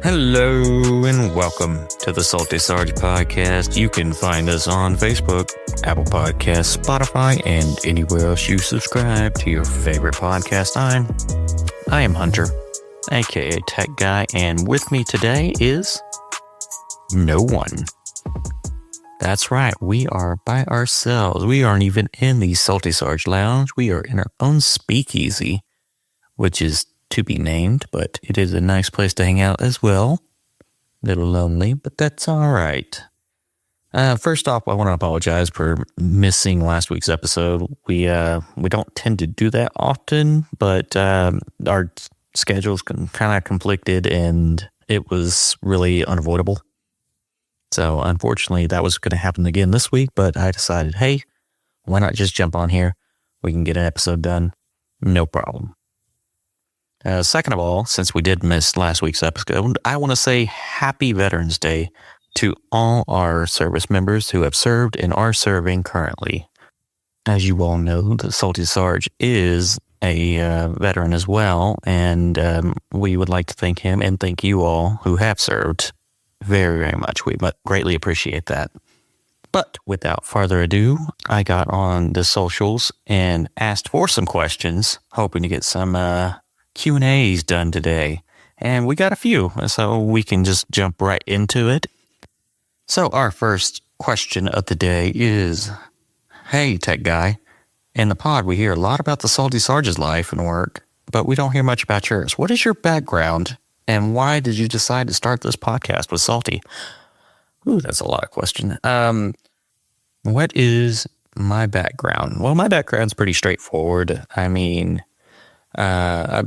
Hello and welcome to the Salty Sarge Podcast. You can find us on Facebook, Apple Podcasts, Spotify, and anywhere else you subscribe to your favorite podcast. I am Hunter, aka Tech Guy, and with me today is no one. That's right, we are by ourselves. We aren't even in the Salty Sarge Lounge. We are in our own speakeasy, which is to be named, but it is a nice place to hang out as well. A little lonely, but that's all right. First off, I want to apologize for missing last week's episode. We don't tend to do that often, but our schedules kind of conflicted, and it was really unavoidable. So unfortunately, that was going to happen again this week, but I decided, hey, why not just jump on here? We can get an episode done. No problem. Second of all, since we did miss last week's episode, I want to say Happy Veterans Day to all our service members who have served and are serving currently. As you all know, the Salty Sarge is a veteran as well, and we would like to thank him and thank you all who have served very, very much. We greatly appreciate that. But without further ado, I got on the socials and asked for some questions, hoping to get some Q&As done today, and we got a few, so we can just jump right into it. So our first question of the day is, hey, Tech Guy, in the pod we hear a lot about the Salty Sarge's life and work, but we don't hear much about yours. What is your background, and why did you decide to start this podcast with Salty? Ooh, that's a lot of question. What is my background? Well, my background's pretty straightforward. I mean, I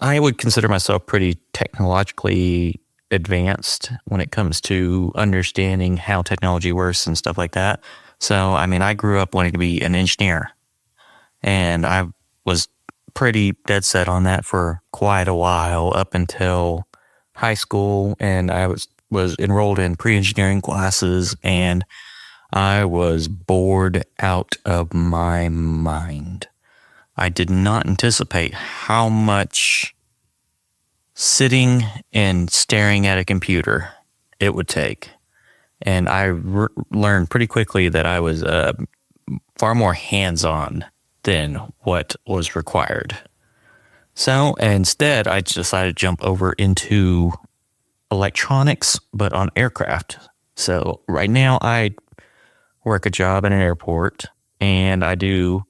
would consider myself pretty technologically advanced when it comes to understanding how technology works and stuff like that. So, I mean, I grew up wanting to be an engineer, and I was pretty dead set on that for quite a while up until high school, and I was enrolled in pre-engineering classes, and I was bored out of my mind. I did not anticipate how much sitting and staring at a computer it would take. And I learned pretty quickly that I was far more hands-on than what was required. So instead, I decided to jump over into electronics, but on aircraft. So right now, I work a job at an airport, and I do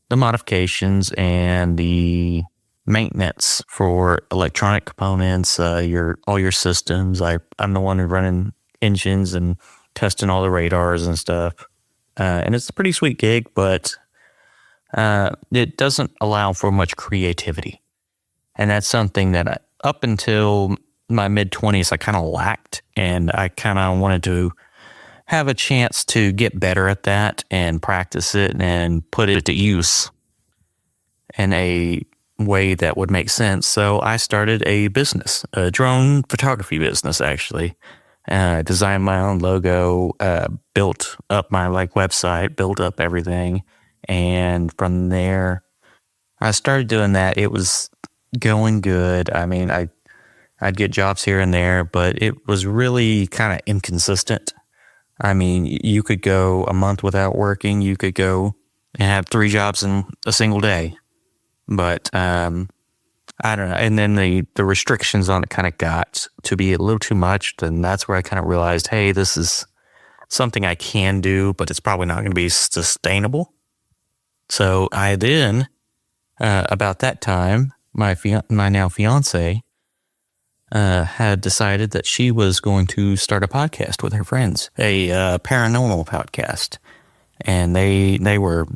the modifications and the maintenance for electronic components, all your systems. I'm the one who's running engines and testing all the radars and stuff. And it's a pretty sweet gig, but it doesn't allow for much creativity. And that's something that up until my mid-20s, I kind of lacked, and I kind of wanted to have a chance to get better at that and practice it and put it to use in a way that would make sense. So I started a business, a drone photography business, actually. Designed my own logo, built up my website, built up everything. And from there, I started doing that. It was going good. I mean, I'd get jobs here and there, but it was really kind of inconsistent. I mean, you could go a month without working. You could go and have 3 jobs in a single day. But I don't know. And then the restrictions on it kind of got to be a little too much. And that's where I kind of realized, hey, this is something I can do, but it's probably not going to be sustainable. So I then, about that time, my now fiance had decided that she was going to start a podcast with her friends, a paranormal podcast. And they were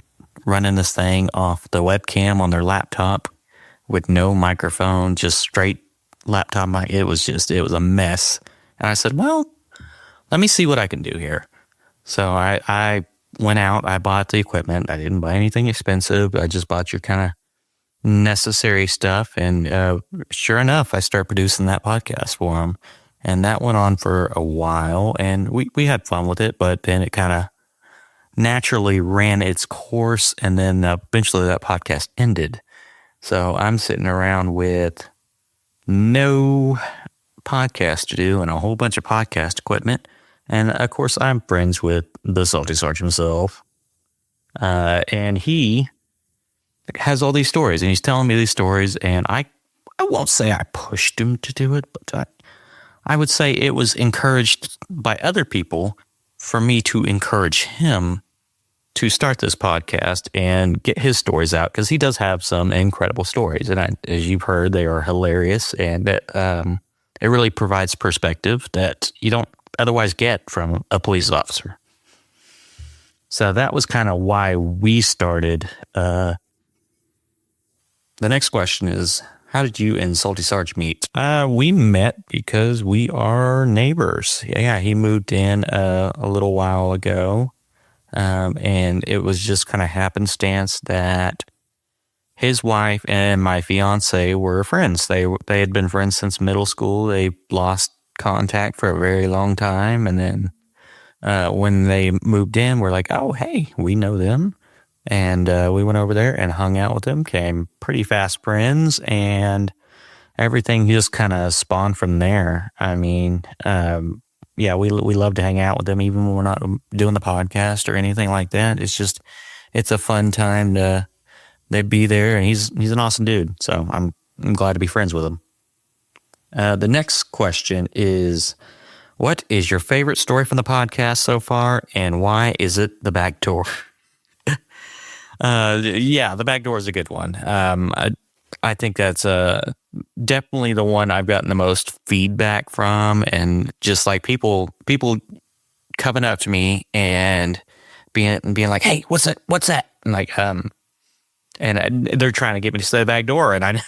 running this thing off the webcam on their laptop with no microphone, just straight laptop mic. It was a mess. And I said, well, let me see what I can do here. So I went out, I bought the equipment. I didn't buy anything expensive. I just bought your kind of necessary stuff. And sure enough, I started producing that podcast for them. And that went on for a while, and we had fun with it, but then it kind of naturally ran its course, and then eventually that podcast ended. So I'm sitting around with no podcast to do and a whole bunch of podcast equipment. And of course, I'm friends with the Salty Sarge himself. And he has all these stories, and he's telling me these stories, and I won't say I pushed him to do it, but I would say it was encouraged by other people for me to encourage him to start this podcast and get his stories out, because he does have some incredible stories. And as you've heard, they are hilarious, and it really provides perspective that you don't otherwise get from a police officer. So that was kind of why we started. The next question is, how did you and Salty Sarge meet? We met because we are neighbors. Yeah, he moved in a little while ago. And it was just kind of happenstance that his wife and my fiance were friends. They had been friends since middle school. They lost contact for a very long time. And then when they moved in, we're like, oh, hey, we know them. And we went over there and hung out with them, became pretty fast friends, and everything just kind of spawned from there. I mean, yeah, we love to hang out with them, even when we're not doing the podcast or anything like that. It's a fun time to be there, and he's an awesome dude. So I'm glad to be friends with him. The next question is, what is your favorite story from the podcast so far, and why is it the back door? Yeah, the back door is a good one. I think that's definitely the one I've gotten the most feedback from, and just like people coming up to me and being like, "Hey, what's that?" And like, and they're trying to get me to say the back door, and I'm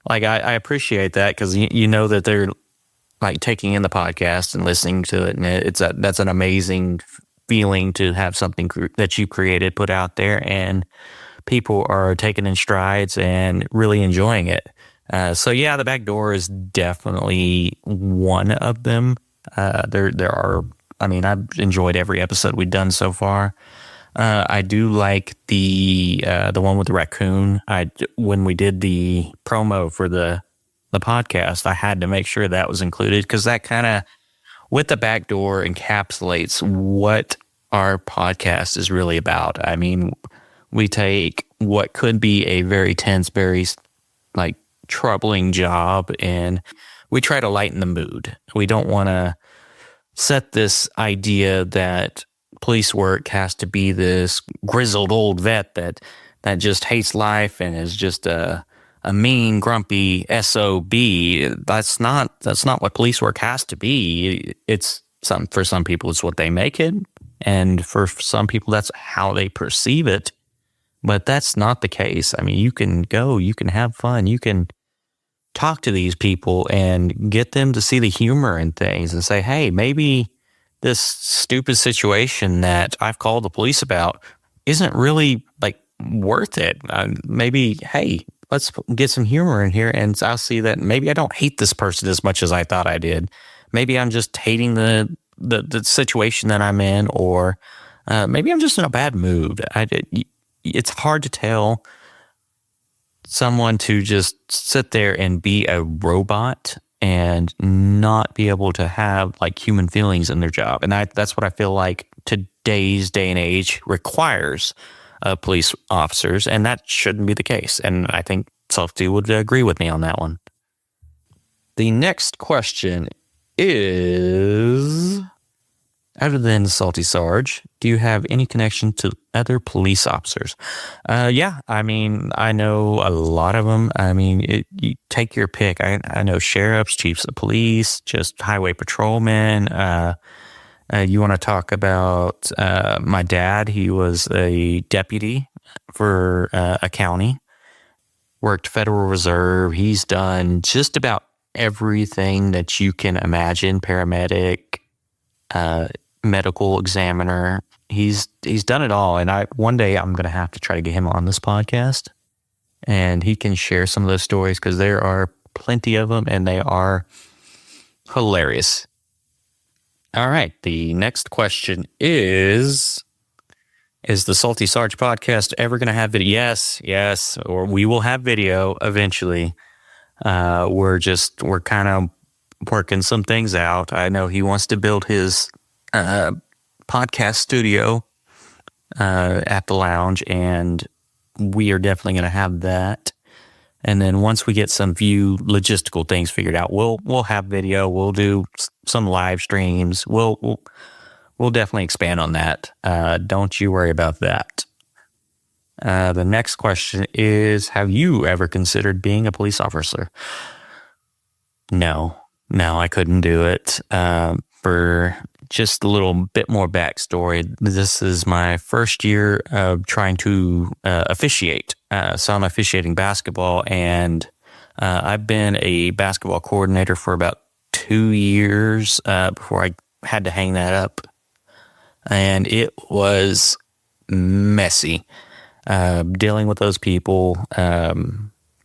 like, I appreciate that, because you know that they're like taking in the podcast and listening to it, and that's an amazing feeling to have something that you created put out there, and people are taking in strides and really enjoying it. So yeah, the back door is definitely one of them. There are, I mean, I've enjoyed every episode we've done so far. I do like the one with the raccoon. When we did the promo for the podcast, I had to make sure that was included, because that kind of, with the back door, encapsulates what our podcast is really about. I mean, we take what could be a very tense, very like troubling job, and we try to lighten the mood. We don't want to set this idea that police work has to be this grizzled old vet that just hates life and is just a mean, grumpy SOB. That's not what police work has to be. For some people, it's what they make it, and for some people, that's how they perceive it. But that's not the case. I mean, you can go, you can have fun, you can talk to these people and get them to see the humor in things and say, hey, maybe this stupid situation that I've called the police about isn't really like worth it. Maybe, hey, let's get some humor in here, and I'll see that maybe I don't hate this person as much as I thought I did. Maybe I'm just hating the situation that I'm in, or maybe I'm just in a bad mood. It's hard to tell someone to just sit there and be a robot and not be able to have like human feelings in their job. And that's what I feel like today's day and age requires police officers, and that shouldn't be the case. And I think Salty would agree with me on that one. The next question is, other than Salty Sarge, do you have any connection to other police officers? Yeah, I mean, I know a lot of them. I mean, you take your pick. I know sheriffs, chiefs of police, just highway patrolmen. You want to talk about my dad? He was a deputy for a county, worked Federal Reserve. He's done just about everything that you can imagine, paramedic, medical examiner. He's done it all. And one day I'm going to have to try to get him on this podcast, and he can share some of those stories, because there are plenty of them and they are hilarious. All right. The next question is the Salty Sarge podcast ever going to have video? Yes. Or we will have video eventually. We're kind of working some things out. I know he wants to build his podcast studio at the lounge, and we are definitely going to have that. And then once we get some few logistical things figured out, we'll have video. We'll do some live streams. We'll definitely expand on that. Don't you worry about that. The next question is, have you ever considered being a police officer? No, I couldn't do it. For just a little bit more backstory, this is my first year of trying to officiate. So I'm officiating basketball, and I've been a basketball coordinator for about 2 years before I had to hang that up. And it was messy dealing with those people.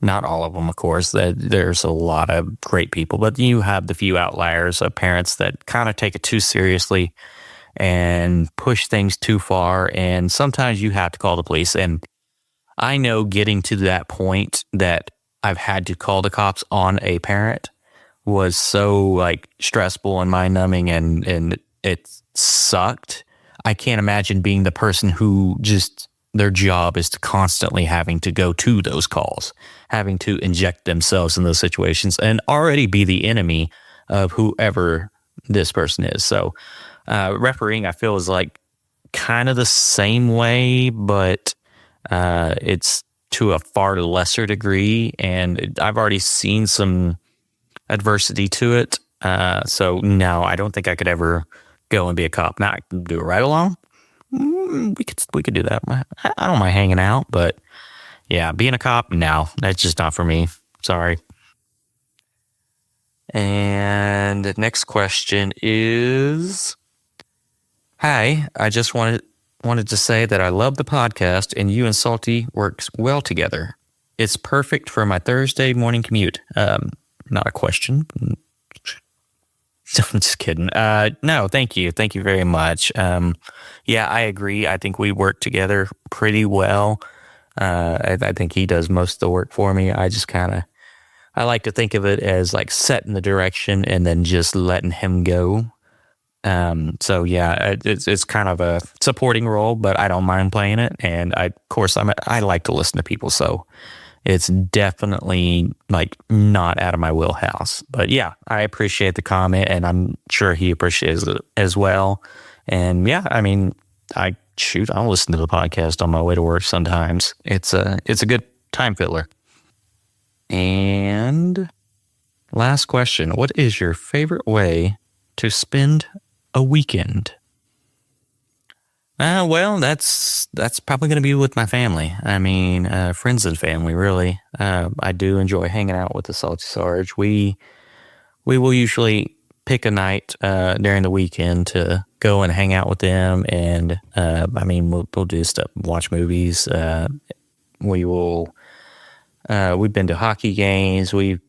Not all of them, of course. There's a lot of great people, but you have the few outliers of parents that kind of take it too seriously and push things too far. And sometimes you have to call the police. And I know getting to that point that I've had to call the cops on a parent was so like stressful and mind numbing, and it sucked. I can't imagine being the person who just their job is to constantly having to go to those calls, having to inject themselves in those situations and already be the enemy of whoever this person is. So refereeing, I feel, is like kind of the same way, but it's to a far lesser degree. And I've already seen some adversity to it. So no, I don't think I could ever go and be a cop. Now I can do it right along. We could do that. I don't mind hanging out, but yeah, being a cop, no, that's just not for me. Sorry. And the next question is, hi, I just wanted to say that I love the podcast and you and Salty works well together. It's perfect for my Thursday morning commute. Not a question. I'm just kidding. No, thank you. Thank you very much. Yeah, I agree. I think we work together pretty well. I think he does most of the work for me. I like to think of it as like setting the direction and then just letting him go. So yeah, it's kind of a supporting role, but I don't mind playing it. And I like to listen to people. So it's definitely like not out of my wheelhouse, but yeah, I appreciate the comment, and I'm sure he appreciates it as well. And yeah, I mean, I'll listen to the podcast on my way to work sometimes. It's a good time filler. And last question, what is your favorite way to spend a weekend? Well, that's probably going to be with my family. I mean, friends and family, really. I do enjoy hanging out with the Salty Sarge. We will usually pick a night during the weekend to go and hang out with them, and I mean, we'll do stuff, watch movies. We've been to hockey games. We've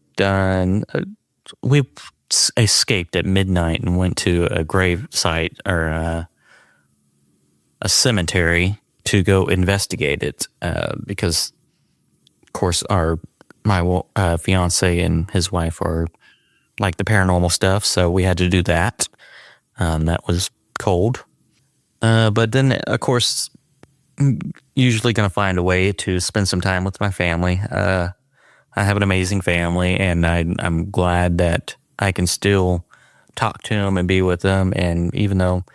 escaped at midnight and went to a grave site or a cemetery to go investigate it because, of course, my fiance and his wife are like the paranormal stuff, so we had to do that. That was cold. But then, of course, usually going to find a way to spend some time with my family. I have an amazing family, and I'm glad that I can still talk to them and be with them. And even though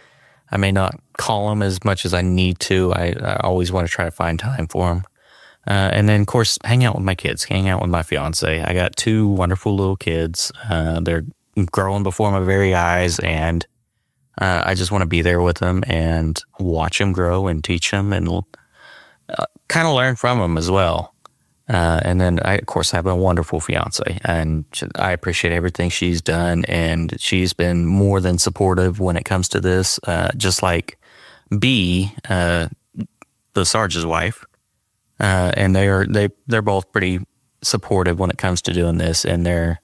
I may not call them as much as I need to, I always want to try to find time for them. And then, of course, hang out with my kids, hang out with my fiance. I got 2 wonderful little kids. They're growing before my very eyes, and I just want to be there with them and watch them grow and teach them and kind of learn from them as well. And then I, of course, have a wonderful fiance, and I appreciate everything she's done, and she's been more than supportive when it comes to this, just like B, the Sarge's wife. And they're both pretty supportive when it comes to doing this, and they're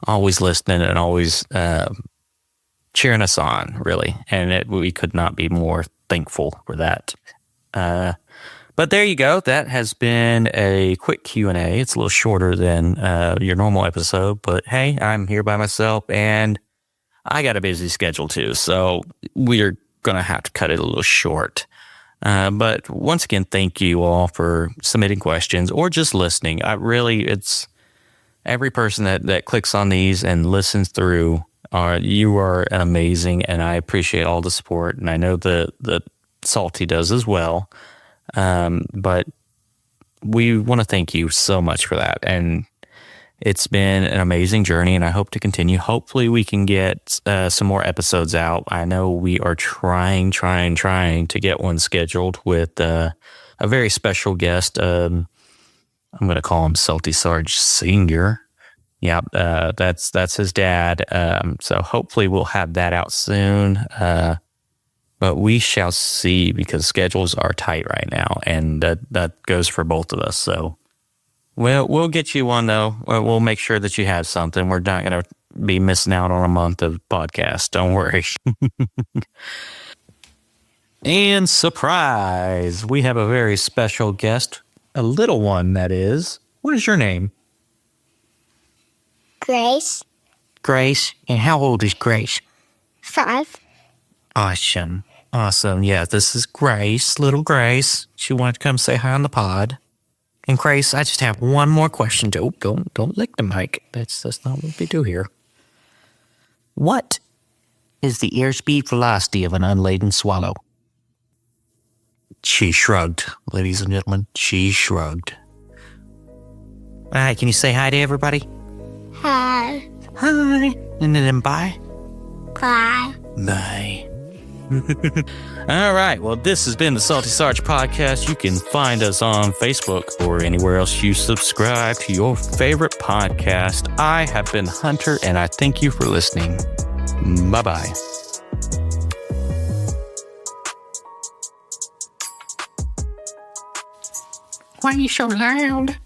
always listening and always cheering us on, really. And we could not be more thankful for that. But there you go. That has been a quick Q&A. It's a little shorter than your normal episode, but hey, I'm here by myself and I got a busy schedule too. So we're going to have to cut it a little short. But once again, thank you all for submitting questions or just listening. It's every person that clicks on these and listens through. You are amazing, and I appreciate all the support. And I know the Salty does as well. But we want to thank you so much for that. And it's been an amazing journey, and I hope to continue. Hopefully we can get some more episodes out. I know we are trying to get one scheduled with a very special guest. I'm going to call him Salty Sarge Sr. Yeah, that's his dad. So hopefully we'll have that out soon. But we shall see, because schedules are tight right now, and that goes for both of us. So we'll get you one, though. We'll make sure that you have something. We're not going to be missing out on a month of podcasts. Don't worry. And surprise, we have a very special guest, a little one, that is. What is your name? Grace. Grace. And how old is Grace? 5. Awesome. Yeah, this is Grace, little Grace. She wanted to come say hi on the pod. And Grace, I just have one more question. Don't lick the mic. That's not what we do here. What is the airspeed velocity of an unladen swallow? She shrugged, ladies and gentlemen. She shrugged. All right, can you say hi to everybody? Hi. Hi. And then bye. Bye. Bye. All right. Well, this has been the Salty Sarge Podcast. You can find us on Facebook or anywhere else you subscribe to your favorite podcast. I have been Hunter, and I thank you for listening. Bye-bye. Why are you so loud?